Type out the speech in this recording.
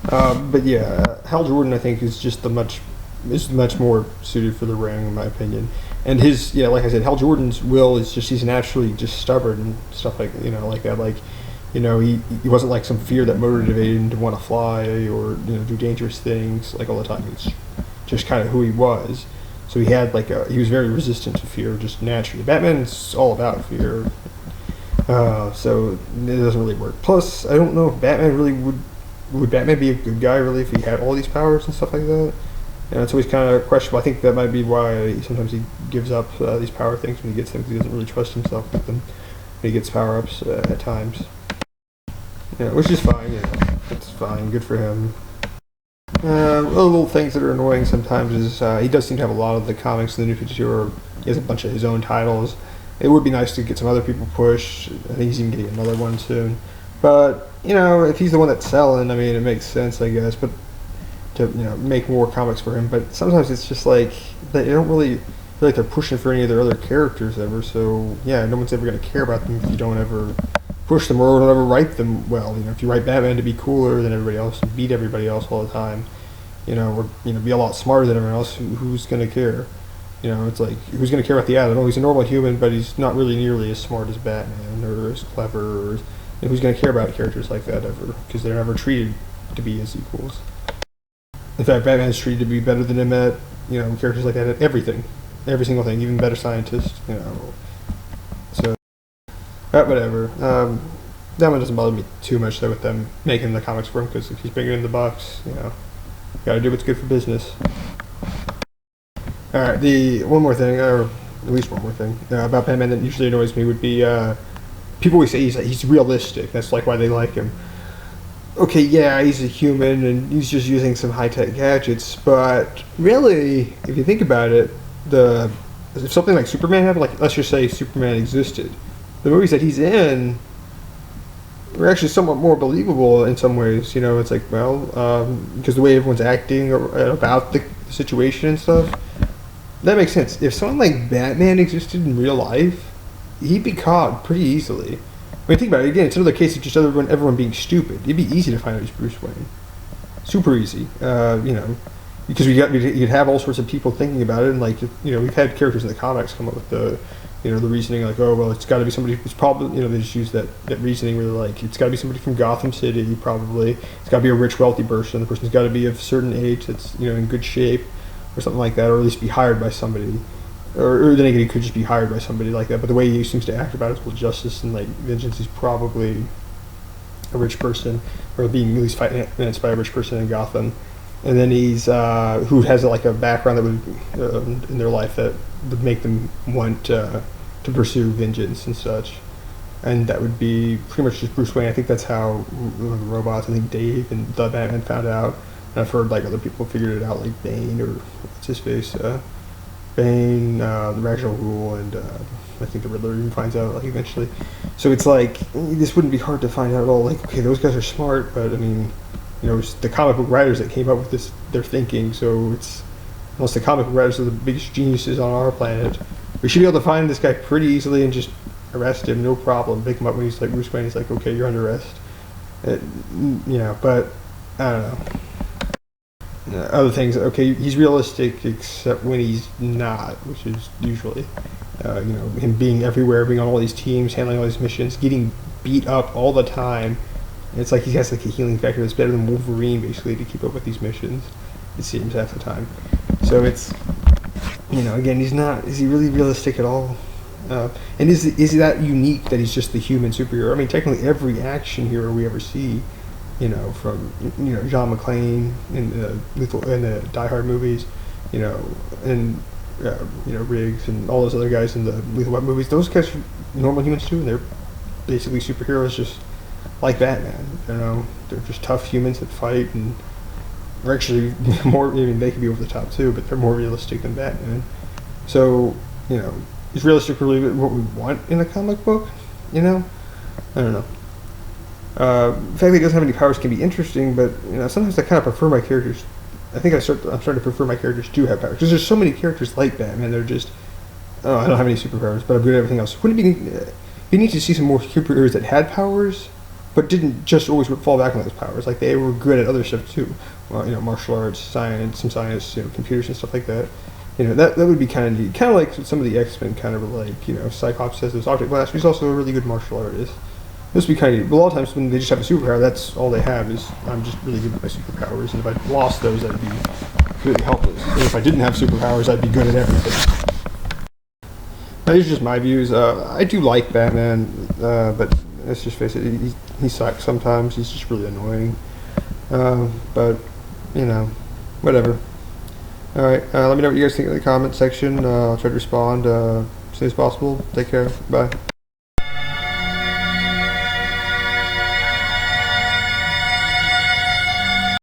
But yeah, Hal Jordan I think is much more suited for the ring in my opinion. And his like I said, Hal Jordan's will is just he's naturally just stubborn and stuff like that. Like he wasn't like some fear that motivated him to want to fly or do dangerous things like all the time. It's just kind of who he was. So he was very resistant to fear just naturally. Batman's all about fear. So it doesn't really work. Plus, I don't know if Batman really would Batman be a good guy really if he had all these powers and stuff like that. It's always kind of questionable. I think that might be why sometimes he gives up these power things when he gets them because he doesn't really trust himself with them when he gets power ups at times. Which is fine. It's fine. Good for him. Little things that are annoying sometimes is he does seem to have a lot of the comics in the New 52. He has a bunch of his own titles. It would be nice to get some other people pushed. I think he's even getting another one soon. But if he's the one that's selling, I mean, it makes sense, I guess. But to make more comics for him. But sometimes it's just like they don't really feel like they're pushing for any of their other characters ever. So yeah, no one's ever going to care about them if you don't ever push them or don't ever write them well. If you write Batman to be cooler than everybody else and beat everybody else all the time, or be a lot smarter than everyone else, who's going to care? It's like, who's going to care about the ad? He's a normal human, but he's not really nearly as smart as Batman or as clever. Or who's going to care about characters like that ever? Because they're never treated to be as equals. In fact, Batman's treated to be better than him at, characters like that at everything. Every single thing, even better scientist, So, whatever. That one doesn't bother me too much, though, with them making the comics for him, because if he's bringing in the bucks, gotta do what's good for business. Alright, the one more thing, or at least one more thing, about Batman that usually annoys me would be, people always say he's realistic. That's like why they like him. Okay, yeah, he's a human and he's just using some high-tech gadgets, but really, if you think about it, if something like Superman happened, like let's just say Superman existed, the movies that he's in are actually somewhat more believable in some ways. It's like, because the way everyone's acting about the situation and stuff, that makes sense. If someone like Batman existed in real life, he'd be caught pretty easily. I mean, think about it again. It's another case of just everyone being stupid. It'd be easy to find out he's Bruce Wayne, super easy. Because you'd have all sorts of people thinking about it, and we've had characters in the comics come up with the reasoning like, oh well, it's got to be somebody who's probably they just use that reasoning where they're like, it's got to be somebody from Gotham City probably. It's got to be a rich, wealthy person. The person's got to be of a certain age that's in good shape or something like that, or at least be hired by somebody. Or then again, he could just be hired by somebody like that. But the way he seems to act about it with justice and vengeance, he's probably a rich person, or being at least financed by a rich person in Gotham. And then he's who has a background that would in their life that would make them want to pursue vengeance and such. And that would be pretty much just Bruce Wayne. I think that's how the robots. I think Dave and the Batman found out. And I've heard other people figured it out, like Bane or what's his face. Bane, the Ra's al Ghul, and I think the Riddler even finds out eventually. So it's this wouldn't be hard to find out at all. Okay, those guys are smart, but I mean, it's the comic book writers that came up with this. Their thinking. So it's unless the comic book writers are the biggest geniuses on our planet, we should be able to find this guy pretty easily and just arrest him, no problem. Pick him up when he's like Bruce Wayne. He's like, okay, you're under arrest. But I don't know. Other things, okay, he's realistic except when he's not, which is usually, him being everywhere, being on all these teams, handling all these missions, getting beat up all the time. It's like he has a healing factor that's better than Wolverine, basically, to keep up with these missions, it seems, half the time. So it's, again, is he really realistic at all? And is he that unique that he's just the human superhero? I mean, technically every action hero we ever see, from John McClane in the Die Hard movies, and Riggs and all those other guys in the Lethal Weapon movies. Those guys are normal humans too, and they're basically superheroes, just like Batman. They're just tough humans that fight, and are actually more. I mean, they could be over the top too, but they're more realistic than Batman. So is realistic really what we want in a comic book? I don't know. The fact that he doesn't have any powers can be interesting, but sometimes I kind of prefer my characters. I think I'm starting to prefer my characters to have powers because there's so many characters like Batman. They're just, I don't have any superpowers, but I'm good at everything else. Wouldn't it be neat to see some more superheroes that had powers, but didn't just always fall back on those powers. Like they were good at other stuff too. Well, martial arts, science, some science, computers and stuff like that. That would be kind of neat. Kind of like some of the X-Men kind of like, Cyclops has this object blast, but he's also a really good martial artist. This would be kind of neat. But a lot of times when they just have a superpower, that's all they have is, I'm just really good at my superpowers. And if I lost those, I'd be really helpless. And if I didn't have superpowers, I'd be good at everything. Now, these are just my views. I do like Batman, but let's just face it, he sucks sometimes. He's just really annoying. But, whatever. Alright, let me know what you guys think in the comment section. I'll try to respond as soon as possible. Take care. Bye.